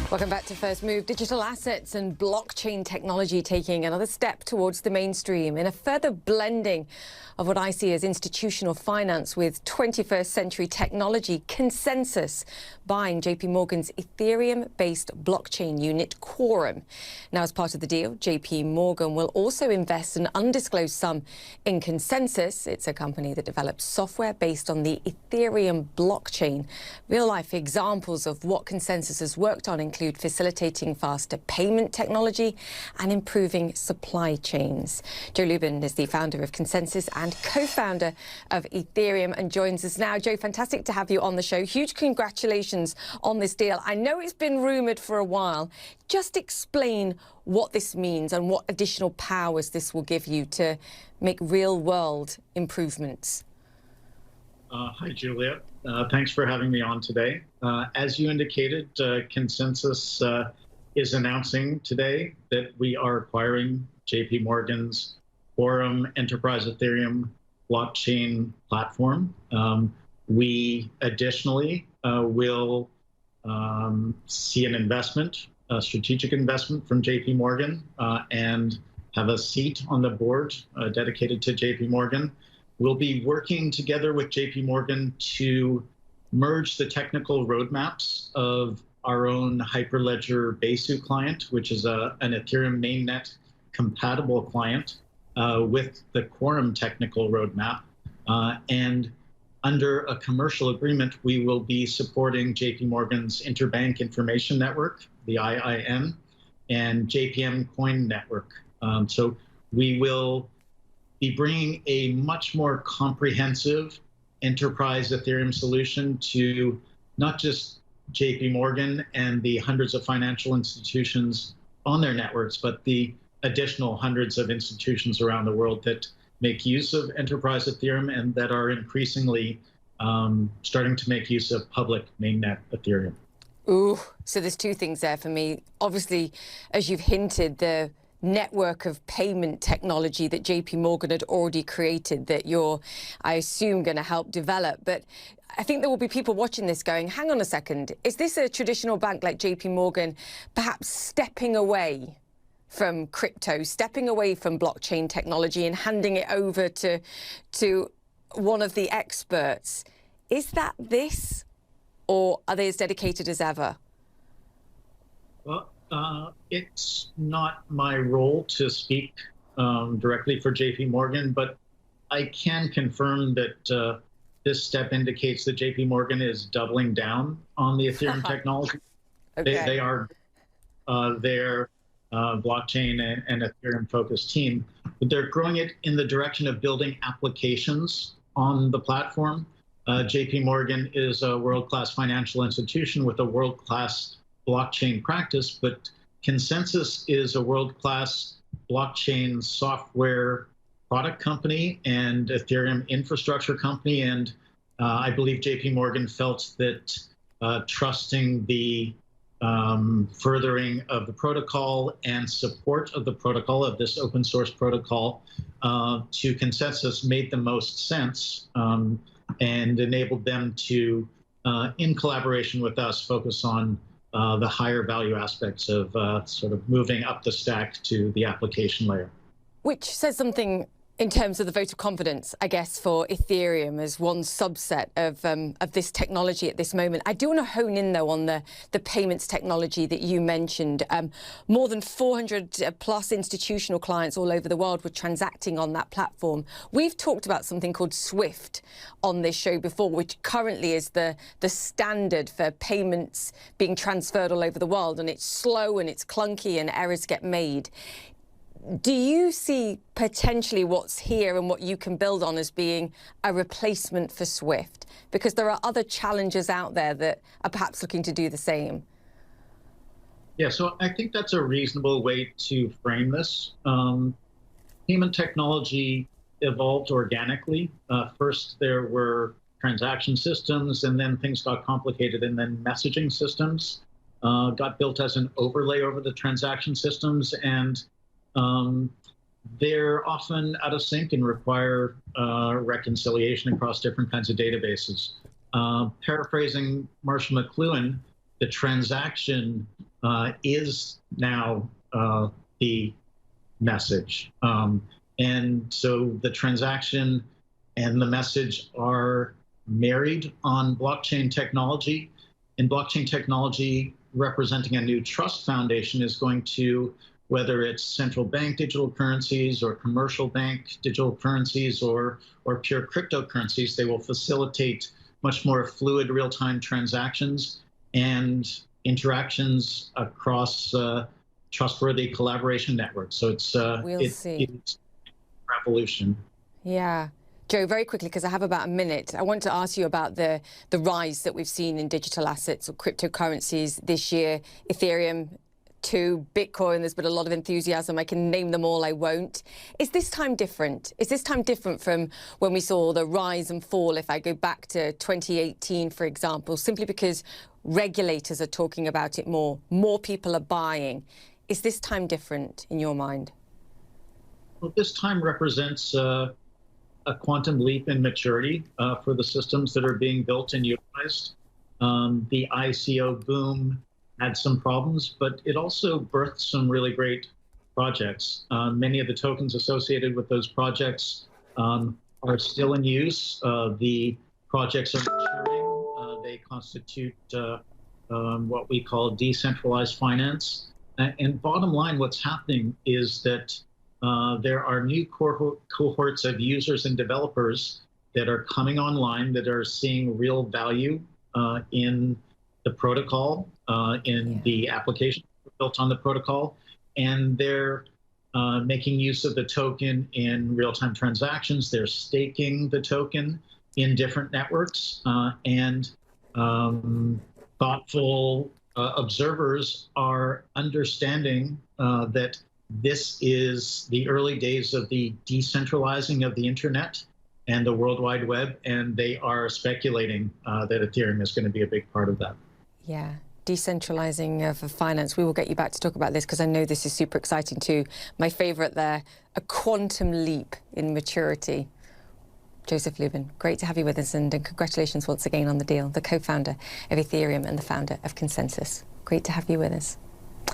Welcome back to First Move. Digital assets and blockchain technology taking another step towards the mainstream in a further blending of what I see as institutional finance with 21st century technology. Consensus buying JP Morgan's Ethereum-based blockchain unit Quorum. Now, as part of the deal, JP Morgan will also invest an undisclosed sum in Consensus. It's a company that develops software based on the Ethereum blockchain. Real-life examples of what Consensus has worked on include facilitating faster payment technology and improving supply chains. Joe Lubin is the founder of Consensus and co-founder of Ethereum and joins us now. Joe, fantastic to have you on the show. Huge congratulations on this deal. I know it's been rumoured for a while. Just explain what this means and what additional powers this will give you to make real-world improvements. Hi, Julia. Thanks for having me on today. As you indicated, Consensus is announcing today that we are acquiring JP Morgan's Quorum Enterprise Ethereum blockchain platform. We additionally will see an investment, a strategic investment from JP Morgan, and have a seat on the board dedicated to JP Morgan. We'll be working together with JP Morgan to merge the technical roadmaps of our own Hyperledger Besu client, which is an Ethereum mainnet compatible client, with the Quorum technical roadmap. And under a commercial agreement, we will be supporting JP Morgan's Interbank Information Network, the IIN, and JPM Coin Network. So we will be bringing a much more comprehensive enterprise Ethereum solution to not just JP Morgan and the hundreds of financial institutions on their networks, but the additional hundreds of institutions around the world that make use of enterprise Ethereum and that are increasingly starting to make use of public mainnet Ethereum. Ooh, so there's two things there for me. Obviously, as you've hinted, the network of payment technology that JP Morgan had already created that you're, I assume, going to help develop. But I think there will be people watching this going, hang on a second, is this a traditional bank like JP Morgan perhaps stepping away from crypto, stepping away from blockchain technology and handing it over to one of the experts? Is that this, or are they as dedicated as ever? Well, it's not my role to speak directly for JP Morgan, but I can confirm that this step indicates that JP Morgan is doubling down on the Ethereum technology. Okay. They are their blockchain and Ethereum-focused team, but they're growing it in the direction of building applications on the platform. JP Morgan is a world-class financial institution with a world-class blockchain practice, but Consensus is a world-class blockchain software product company and Ethereum infrastructure company. And I believe JP Morgan felt that trusting the furthering of the protocol and support of the protocol, of this open source protocol, to Consensus made the most sense and enabled them to, in collaboration with us, focus on the higher value aspects of sort of moving up the stack to the application layer. Which says something in terms of the vote of confidence, I guess, for Ethereum as one subset of this technology at this moment. I do want to hone in, though, on the payments technology that you mentioned. More than 400 plus institutional clients all over the world were transacting on that platform. We've talked about something called SWIFT on this show before, which currently is the standard for payments being transferred all over the world. And it's slow and it's clunky and errors get made. Do you see potentially what's here and what you can build on as being a replacement for SWIFT? Because there are other challengers out there that are perhaps looking to do the same. Yeah, so I think that's a reasonable way to frame this. Payment technology evolved organically. First, there were transaction systems, and then things got complicated, and then messaging systems got built as an overlay over the transaction systems. And they're often out of sync and require reconciliation across different kinds of databases. Paraphrasing Marshall McLuhan, the transaction is now the message. And so the transaction and the message are married on blockchain technology. And blockchain technology representing a new trust foundation is going to, whether it's central bank digital currencies or commercial bank digital currencies or pure cryptocurrencies, they will facilitate much more fluid real-time transactions and interactions across trustworthy collaboration networks. So it's it's a revolution. Yeah. Joe, very quickly, because I have about a minute, I want to ask you about the rise that we've seen in digital assets or cryptocurrencies this year. Ethereum, Bitcoin, there's been a lot of enthusiasm. I can name them all, I won't. Is this time different? Is this time different from when we saw the rise and fall, if I go back to 2018, for example, simply because regulators are talking about it more people are buying? Is this time different in your mind? Well, this time represents a quantum leap in maturity for the systems that are being built and utilized. The ICO boom had some problems, but it also birthed some really great projects. Many of the tokens associated with those projects are still in use. The projects are maturing. They constitute what we call decentralized finance. And bottom line, what's happening is that there are new cohorts of users and developers that are coming online that are seeing real value in the protocol, in the application built on the protocol, and they're making use of the token in real-time transactions. They're staking the token in different networks, and thoughtful observers are understanding that this is the early days of the decentralizing of the internet and the World Wide Web, and they are speculating that Ethereum is going to be a big part of that. Yeah, decentralizing of finance. We will get you back to talk about this because I know this is super exciting too. My favorite there, a quantum leap in maturity. Joseph Lubin, great to have you with us, and congratulations once again on the deal, the co-founder of Ethereum and the founder of Consensus. Great to have you with us.